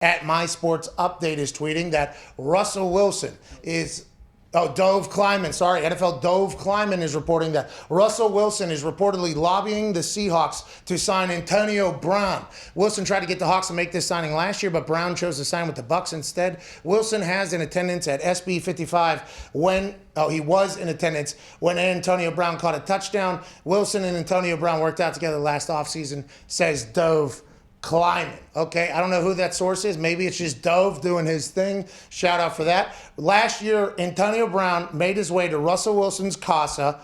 at My Sports Update is tweeting that Russell Wilson is. Oh, Dove Kleiman, sorry. NFL Dove Kleiman is reporting that Russell Wilson is reportedly lobbying the Seahawks to sign Antonio Brown. Wilson tried to get the Hawks to make this signing last year, but Brown chose to sign with the Bucs instead. Wilson has in attendance at SB 55 he was in attendance when Antonio Brown caught a touchdown. Wilson and Antonio Brown worked out together last offseason, says Dove Kleiman. Okay, I don't know who that source is. Maybe it's just Dove doing his thing. Shout out for that. Last year, Antonio Brown made his way to Russell Wilson's casa,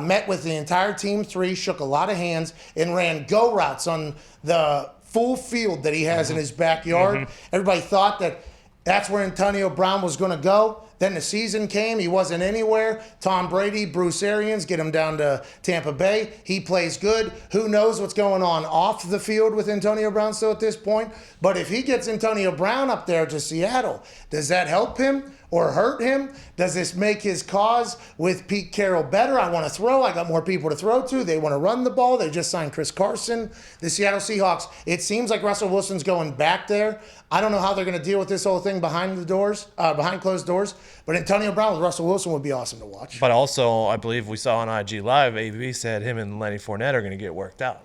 met with the entire Team 3, shook a lot of hands, and ran go routes on the full field that he has in his backyard. Everybody thought that that's where Antonio Brown was going to go. Then the season came. He wasn't anywhere. Tom Brady, Bruce Arians, get him down to Tampa Bay. He plays good. Who knows what's going on off the field with Antonio Brown still at this point? But if he gets Antonio Brown up there to Seattle, does that help him or hurt him? Does this make his cause with Pete Carroll better? I want to throw. I got more people to throw to. They want to run the ball. They just signed Chris Carson. The Seattle Seahawks, it seems like Russell Wilson's going back there. I don't know how they're going to deal with this whole thing behind closed doors. But Antonio Brown with Russell Wilson would be awesome to watch. But also, I believe we saw on IG Live, AB said him and Lenny Fournette are going to get worked out.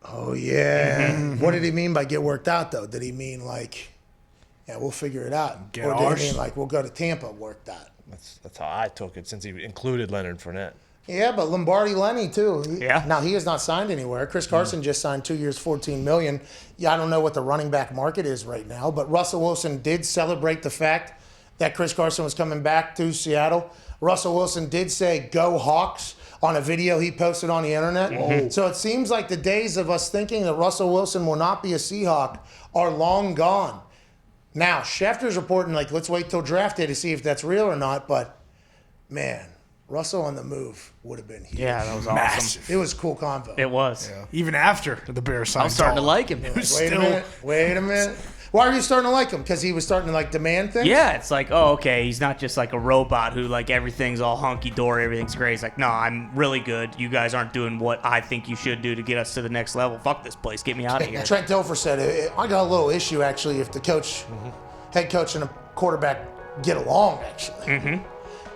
Oh, yeah. What did he mean by get worked out, though? Did he mean like, yeah, we'll figure it out? Or did he mean like, we'll go to Tampa worked out? That's how I took it since he included Leonard Fournette. Yeah, but Lombardi Lenny, too. Yeah. Now, he has not signed anywhere. Chris Carson just signed 2 years, $14 million. Yeah, I don't know what the running back market is right now, but Russell Wilson did celebrate the fact that Chris Carson was coming back to Seattle. Russell Wilson did say, "Go Hawks," on a video he posted on the internet. So it seems like the days of us thinking that Russell Wilson will not be a Seahawk are long gone. Now, Schefter's reporting, like, let's wait till draft day to see if that's real or not, but, man, Russell on the move would have been huge. Yeah, that was awesome. Massive. It was a cool convo. It was. Yeah. Even after the Bears signed I was starting to like him. Wait a minute. Why are you starting to like him? Because he was starting to, like, demand things? Yeah, it's like, oh, okay, he's not just like a robot who, like, everything's all hunky-dory, everything's great. He's like, no, I'm really good. You guys aren't doing what I think you should do to get us to the next level. Fuck this place. Get me out of here. Trent Dilfer said, I got a little issue, actually, if the head coach and a quarterback get along, actually.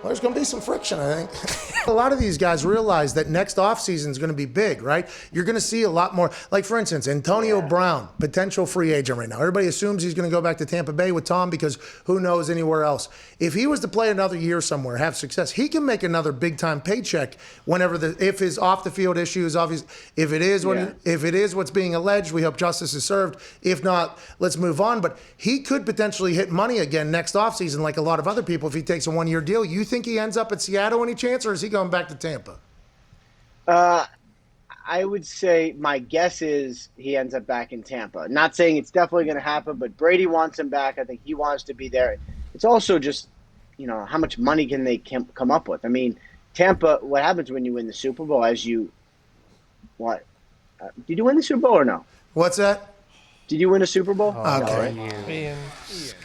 Well, there's going to be some friction, I think. A lot of these guys realize that next offseason is going to be big, right? You're going to see a lot more. Like, for instance, Antonio Brown, potential free agent right now. Everybody assumes he's going to go back to Tampa Bay with Tom because who knows anywhere else. If he was to play another year somewhere, have success, he can make another big-time paycheck if his off-the-field issue is obvious. If it is what's being alleged, we hope justice is served. If not, let's move on. But he could potentially hit money again next offseason like a lot of other people if he takes a one-year deal. You think he ends up at Seattle any chance, or is he going back to Tampa? I would say my guess is he ends up back in Tampa. Not saying it's definitely going to happen, but Brady wants him back. I think he wants to be there. It's also just, how much money can they come up with? I mean, Tampa, what happens when you win the Super Bowl did you win the Super Bowl or no? What's that? Did you win a Super Bowl? Okay.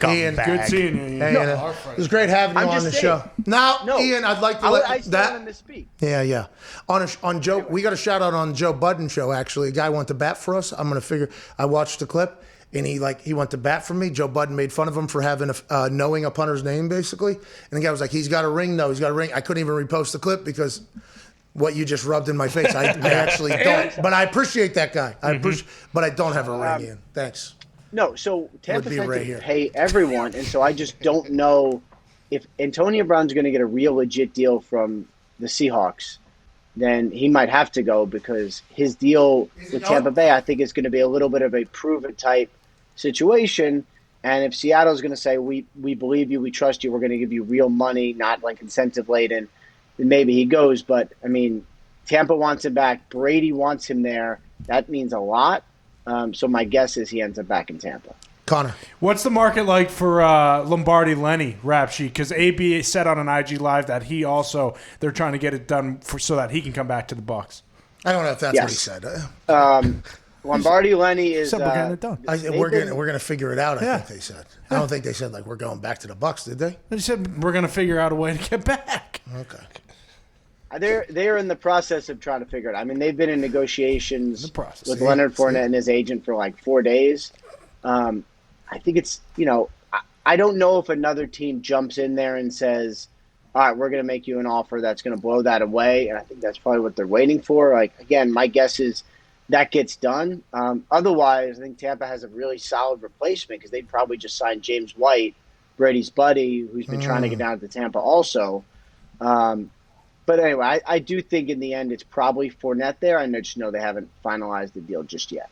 Ian, good seeing you. Hey, it was great having you on the show. No, Ian, I'd like to I still want him to speak. Yeah. On Joe, we got a shout out on Joe Budden show. Actually, a guy went to bat for us. I watched the clip, and he went to bat for me. Joe Budden made fun of him for having knowing a punter's name, basically. And the guy was like, "He's got a ring, though. He's got a ring." I couldn't even repost the clip because what you just rubbed in my face. I actually don't, but I appreciate that guy. But I don't have a ring, Ian. Thanks. No, so Tampa had to pay everyone, and so I just don't know if Antonio Brown's going to get a real legit deal from the Seahawks. Then he might have to go because his deal with Tampa Bay, I think, is going to be a little bit of a prove-it type situation. And if Seattle's going to say, we believe you, we trust you, we're going to give you real money, not like incentive-laden, then maybe he goes. But, I mean, Tampa wants him back. Brady wants him there. That means a lot. So my guess is he ends up back in Tampa. Connor. What's the market like for Lombardi Lenny rap sheet? Because AB said on an IG Live that they're trying to get it done so that he can come back to the Bucs. I don't know if that's what he said. Lombardi Lenny is. We're getting it done. We're gonna figure it out. I think they said. I don't think they said we're going back to the Bucs, did they? They said we're gonna figure out a way to get back. Okay. They're in the process of trying to figure it out. I mean, they've been in negotiations with Leonard Fournette and his agent for like 4 days. I think it's, I don't know if another team jumps in there and says, all right, we're going to make you an offer that's going to blow that away. And I think that's probably what they're waiting for. Like, again, my guess is that gets done. Otherwise, I think Tampa has a really solid replacement because they'd probably just sign James White, Brady's buddy, who's been trying to get down to Tampa also. But anyway, I do think in the end it's probably Fournette there. I just know they haven't finalized the deal just yet.